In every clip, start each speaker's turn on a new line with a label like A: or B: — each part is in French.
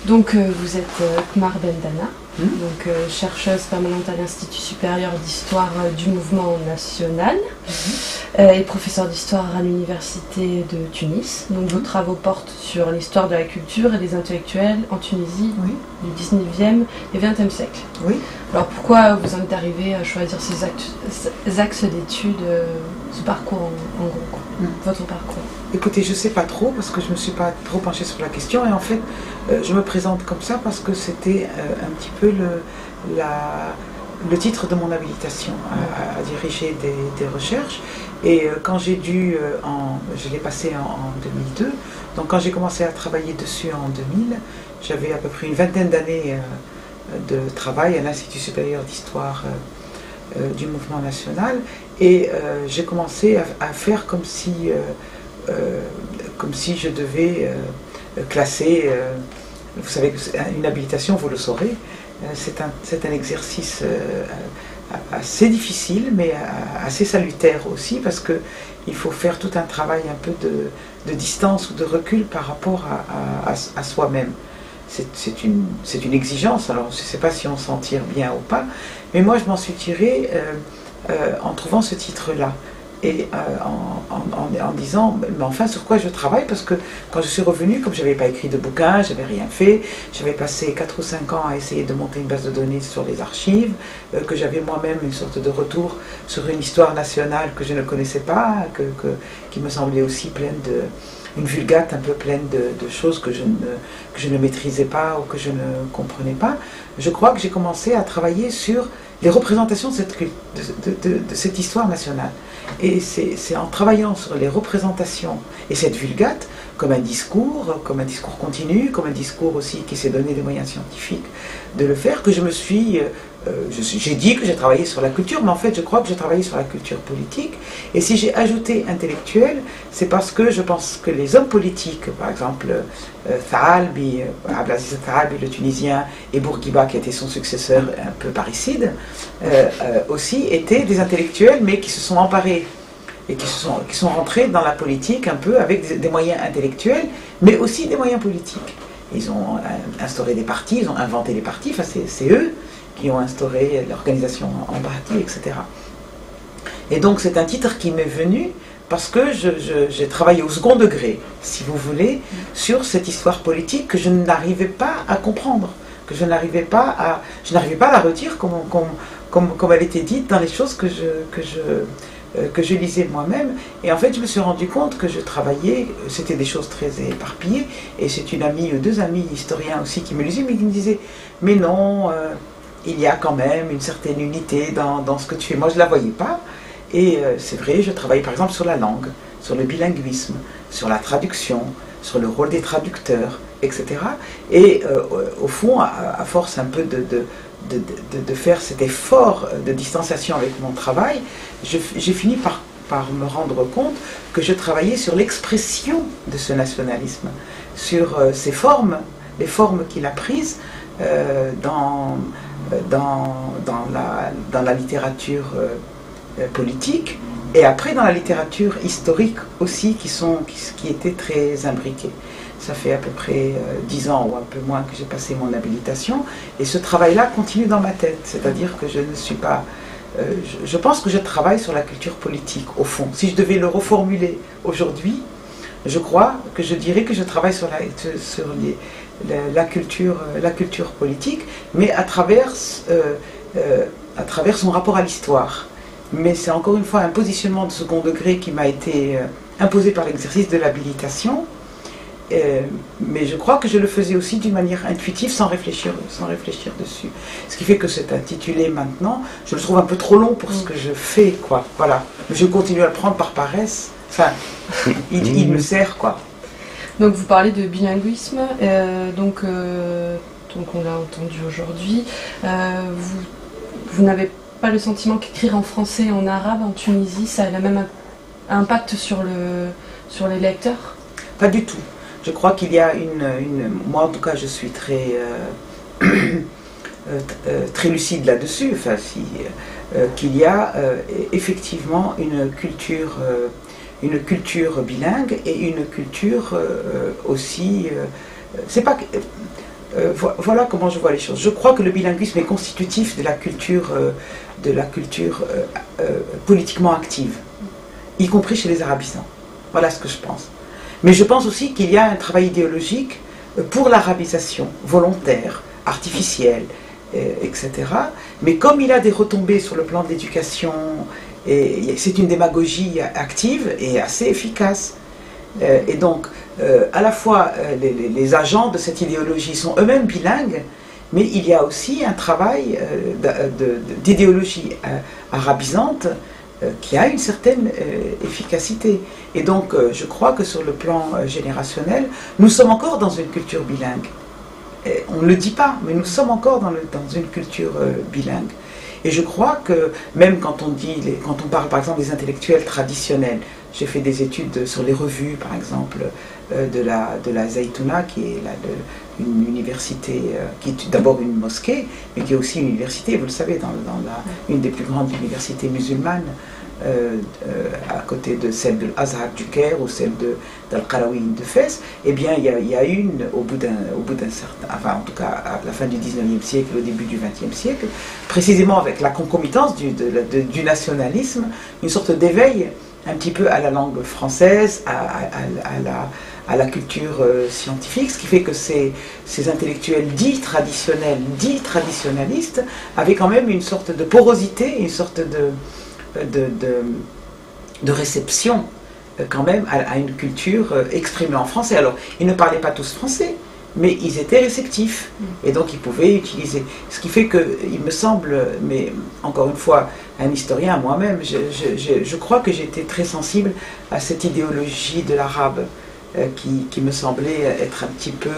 A: Donc vous êtes Kmar Bendana, chercheuse permanente à l'Institut supérieur d'histoire du mouvement national et professeure d'histoire à l'université de Tunis. Donc vos travaux portent sur l'histoire de la culture et des intellectuels en Tunisie du 19e et 20e siècle.
B: Oui.
A: Alors pourquoi vous en êtes arrivé à choisir ces axes d'études, ce parcours en gros, votre parcours?
B: Écoutez, je ne sais pas trop parce que je ne me suis pas trop penchée sur la question et en fait je me présente comme ça parce que c'était un petit peu le titre de mon habilitation à diriger des recherches. Et quand j'ai je l'ai passé en 2002, donc quand j'ai commencé à travailler dessus en 2000, j'avais à peu près une vingtaine d'années de travail à l'Institut supérieur d'histoire du mouvement national et j'ai commencé à faire comme si je devais classer, vous savez, une habilitation, vous le saurez, c'est un exercice assez difficile, mais assez salutaire aussi, parce qu'il faut faire tout un travail un peu de distance ou de recul par rapport à soi-même. C'est une exigence, alors je ne sais pas si on s'en tire bien ou pas, mais moi je m'en suis tirée en trouvant ce titre-là. Et en disant, mais enfin sur quoi je travaille, parce que quand je suis revenue, comme je n'avais pas écrit de bouquin, je n'avais rien fait, j'avais passé 4 ou 5 ans à essayer de monter une base de données sur les archives, que j'avais moi-même une sorte de retour sur une histoire nationale que je ne connaissais pas, qui me semblait aussi pleine une vulgate un peu pleine de choses que je ne maîtrisais pas ou que je ne comprenais pas. Je crois que j'ai commencé à travailler sur les représentations de cette histoire nationale. Et c'est en travaillant sur les représentations et cette vulgate, comme un discours continu, comme un discours aussi qui s'est donné des moyens scientifiques de le faire, que j'ai dit que j'ai travaillé sur la culture, mais en fait je crois que j'ai travaillé sur la culture politique. Et si j'ai ajouté intellectuel, c'est parce que je pense que les hommes politiques, par exemple Abdelaziz Taalbi, le Tunisien, et Bourguiba, qui était son successeur un peu parricide, aussi étaient des intellectuels, mais qui se sont emparés et qui sont rentrés dans la politique un peu avec des moyens intellectuels, mais aussi des moyens politiques. Ils ont instauré des partis, ils ont inventé les partis, enfin c'est eux qui ont instauré l'organisation en parti, etc. Et donc c'est un titre qui m'est venu parce que j'ai travaillé au second degré, si vous voulez, sur cette histoire politique que je n'arrivais pas à comprendre, que je n'arrivais pas à la retirer comme elle était dite dans les choses que je lisais moi-même. Et en fait, je me suis rendu compte que je travaillais, c'était des choses très éparpillées, et c'est deux amis historiens aussi qui me lisaient, mais qui me disaient, mais non, il y a quand même une certaine unité dans ce que tu fais. Moi, je ne la voyais pas. Et c'est vrai, je travaille par exemple sur la langue, sur le bilinguisme, sur la traduction, sur le rôle des traducteurs, etc. Et au fond, à force un peu de faire cet effort de distanciation avec mon travail, j'ai fini par me rendre compte que je travaillais sur l'expression de ce nationalisme, sur ses formes, les formes qu'il a prises dans la littérature politique, et après dans la littérature historique aussi, qui était très imbriquée. Ça fait à peu près 10 ans ou un peu moins que j'ai passé mon habilitation, et ce travail-là continue dans ma tête, c'est-à-dire que je ne suis pas... je pense que je travaille sur la culture politique, au fond. Si je devais le reformuler aujourd'hui, je crois que je dirais que je travaille sur la culture politique, mais à travers son rapport à l'histoire. Mais c'est encore une fois un positionnement de second degré qui m'a été imposé par l'exercice de l'habilitation. Mais je crois que je le faisais aussi d'une manière intuitive, sans réfléchir dessus. Ce qui fait que cet intitulé maintenant, je le trouve un peu trop long pour ce que je fais, quoi. Voilà. Mais je continue à le prendre par paresse. Enfin, il me sert, quoi.
A: Donc vous parlez de bilinguisme, donc on l'a entendu aujourd'hui. Vous n'avez pas le sentiment qu'écrire en français et en arabe en Tunisie, ça a le même impact sur les lecteurs?
B: Pas du tout. Je crois qu'il y a moi en tout cas je suis très très lucide là-dessus, enfin, qu'il y a effectivement une culture bilingue et une culture aussi... c'est pas... voilà comment je vois les choses. Je crois que le bilinguisme est constitutif de la culture, politiquement active, y compris chez les arabisants. Voilà ce que je pense. Mais je pense aussi qu'il y a un travail idéologique pour l'arabisation volontaire, artificielle, etc. Mais comme il a des retombées sur le plan de l'éducation, c'est une démagogie active et assez efficace. Et donc, à la fois, les agents de cette idéologie sont eux-mêmes bilingues, mais il y a aussi un travail d'idéologie arabisante qui a une certaine efficacité. Et donc, je crois que sur le plan générationnel, nous sommes encore dans une culture bilingue. On ne le dit pas, mais nous sommes encore dans une culture bilingue. Et je crois que même quand on parle par exemple des intellectuels traditionnels, j'ai fait des études sur les revues par exemple de la Zaytouna, qui est une université, qui est d'abord une mosquée, mais qui est aussi une université, vous le savez, une des plus grandes universités musulmanes, à côté de celle de l'Azhar du Caire ou celle d'Al-Qarawiyyin de Fès. Eh bien, il y a une, au bout d'un certain, enfin en tout cas à la fin du 19e siècle, au début du 20e siècle, précisément avec la concomitance du nationalisme, une sorte d'éveil un petit peu à la langue française, à la culture scientifique, ce qui fait que ces intellectuels dits traditionnels, dits traditionnalistes, avaient quand même une sorte de porosité, une sorte de réception quand même à une culture exprimée en français. Alors, ils ne parlaient pas tous français, mais ils étaient réceptifs, et donc ils pouvaient utiliser. Ce qui fait que, il me semble, mais encore une fois, un historien moi-même, je crois que j'étais très sensible à cette idéologie de l'arabe qui me semblait être un petit peu,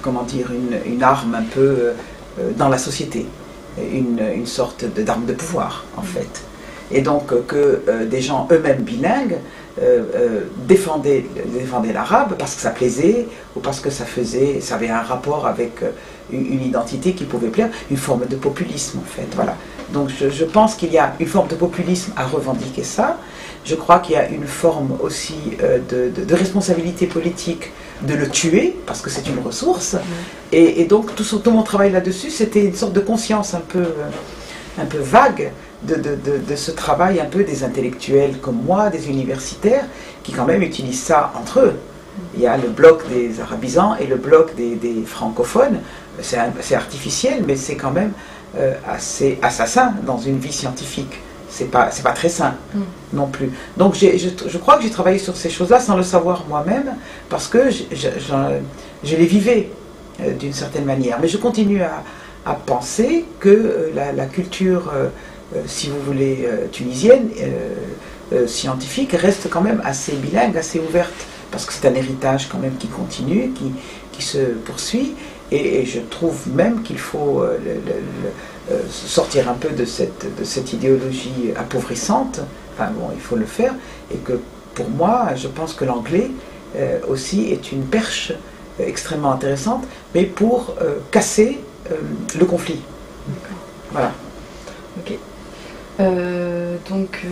B: comment dire, une arme un peu dans la société, une sorte d'arme de pouvoir en fait. Et donc que des gens eux-mêmes bilingues défendaient l'arabe parce que ça plaisait ou parce que ça avait un rapport avec une identité qui pouvait plaire, une forme de populisme en fait. Voilà. Donc je pense qu'il y a une forme de populisme à revendiquer ça. Je crois qu'il y a une forme aussi de responsabilité politique de le tuer, parce que c'est une ressource. Et donc tout mon travail là-dessus, c'était une sorte de conscience un peu vague de ce travail un peu des intellectuels comme moi, des universitaires, qui quand même utilisent ça entre eux. Il y a le bloc des arabisants et le bloc des francophones. C'est artificiel, mais c'est quand même assez assassin dans une vie scientifique. C'est pas très sain non plus. Donc je crois que j'ai travaillé sur ces choses-là sans le savoir moi-même, parce que je les vivais d'une certaine manière. Mais je continue à penser que la culture, si vous voulez, tunisienne, scientifique, reste quand même assez bilingue, assez ouverte, parce que c'est un héritage quand même qui continue, qui se poursuit, et je trouve même qu'il faut sortir un peu de cette idéologie appauvrissante. Enfin bon, il faut le faire, et que pour moi, je pense que l'anglais aussi est une perche extrêmement intéressante, mais pour casser le conflit. Voilà.
A: Ok. Donc,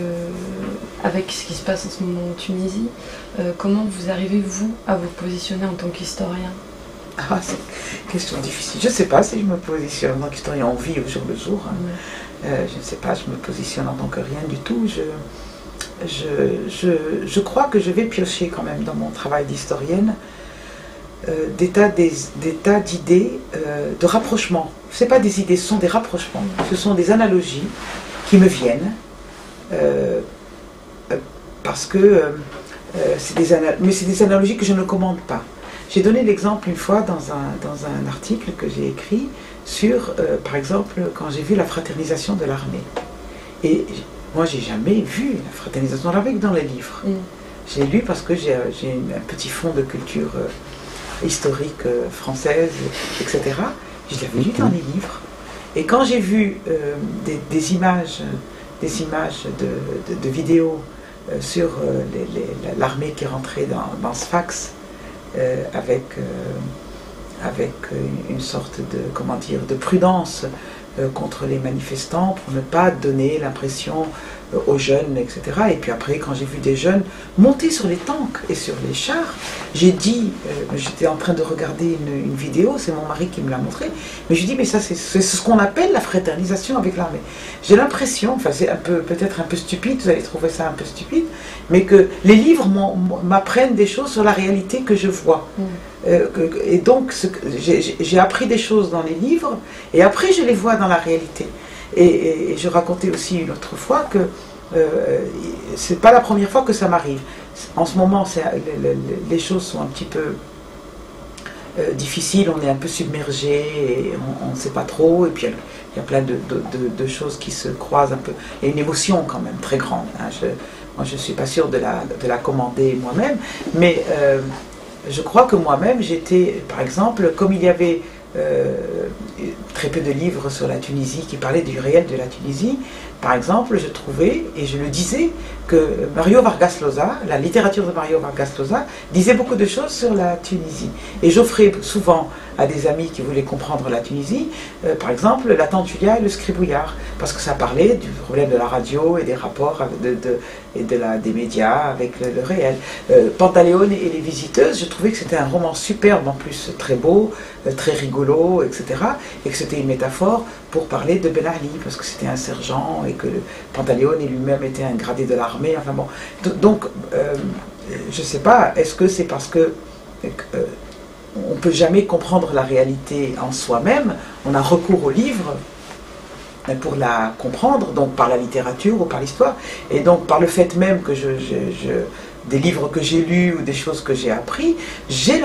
A: avec ce qui se passe en ce moment en Tunisie, comment vous arrivez, vous, à vous positionner en tant qu'historien ?
B: Ah, c'est une question difficile. Je ne sais pas si je me positionne en tant qu'historien. On vit au jour le jour. Je ne sais pas, je me positionne en tant que rien du tout. Je crois que je vais piocher quand même dans mon travail d'historienne des tas d'idées, de rapprochements. Ce ne sont pas des idées, ce sont des rapprochements. Ce sont des analogies qui me viennent, parce que c'est des analogies que je ne commande pas. J'ai donné l'exemple une fois dans un article que j'ai écrit sur, par exemple, quand j'ai vu la fraternisation de l'armée. Et moi, j'ai jamais vu la fraternisation de l'armée que dans les livres. J'ai lu parce que j'ai un petit fond de culture historique française, etc. Je l'avais lu dans les livres. Et quand j'ai vu des images de vidéos sur l'armée qui rentrait dans Sfax, avec une sorte de prudence contre les manifestants, pour ne pas donner l'impression aux jeunes, etc. Et puis après, quand j'ai vu des jeunes monter sur les tanks et sur les chars, j'ai dit, j'étais en train de regarder une vidéo, c'est mon mari qui me l'a montré, mais je dis, mais ça c'est ce qu'on appelle la fraternisation avec l'armée. J'ai l'impression, enfin c'est peut-être un peu stupide, vous allez trouver ça un peu stupide, mais que les livres m'apprennent des choses sur la réalité que je vois. Et donc j'ai appris des choses dans les livres, et après je les vois dans la réalité. Et je racontais aussi une autre fois que c'est pas la première fois que ça m'arrive. En ce moment, les choses sont un petit peu difficiles, on est un peu submergé, et on ne sait pas trop, et puis il y a plein de choses qui se croisent un peu. Et une émotion quand même très grande. Hein. Moi, je ne suis pas sûre de la commander moi-même, mais je crois que moi-même, j'étais, par exemple, comme il y avait très peu de livres sur la Tunisie qui parlaient du réel de la Tunisie, par exemple, je trouvais, et je le disais, que Mario Vargas Llosa, la littérature de Mario Vargas Llosa, disait beaucoup de choses sur la Tunisie. Et j'offrais souvent à des amis qui voulaient comprendre la Tunisie, par exemple, La Tante Julia et le Scribouillard, parce que ça parlait du problème de la radio et des rapports des médias avec le réel. Pantaleone et les Visiteuses, je trouvais que c'était un roman superbe, en plus très beau, très rigolo, etc. Et que c'était une métaphore pour parler de Ben Ali, parce que c'était un sergent et que Pantaleone lui-même était un gradé de l'armée. Enfin bon. Donc, je ne sais pas, est-ce que c'est parce que on ne peut jamais comprendre la réalité en soi-même, on a recours aux livres pour la comprendre, donc par la littérature ou par l'histoire, et donc par le fait même que des livres que j'ai lus ou des choses que j'ai appris, j'ai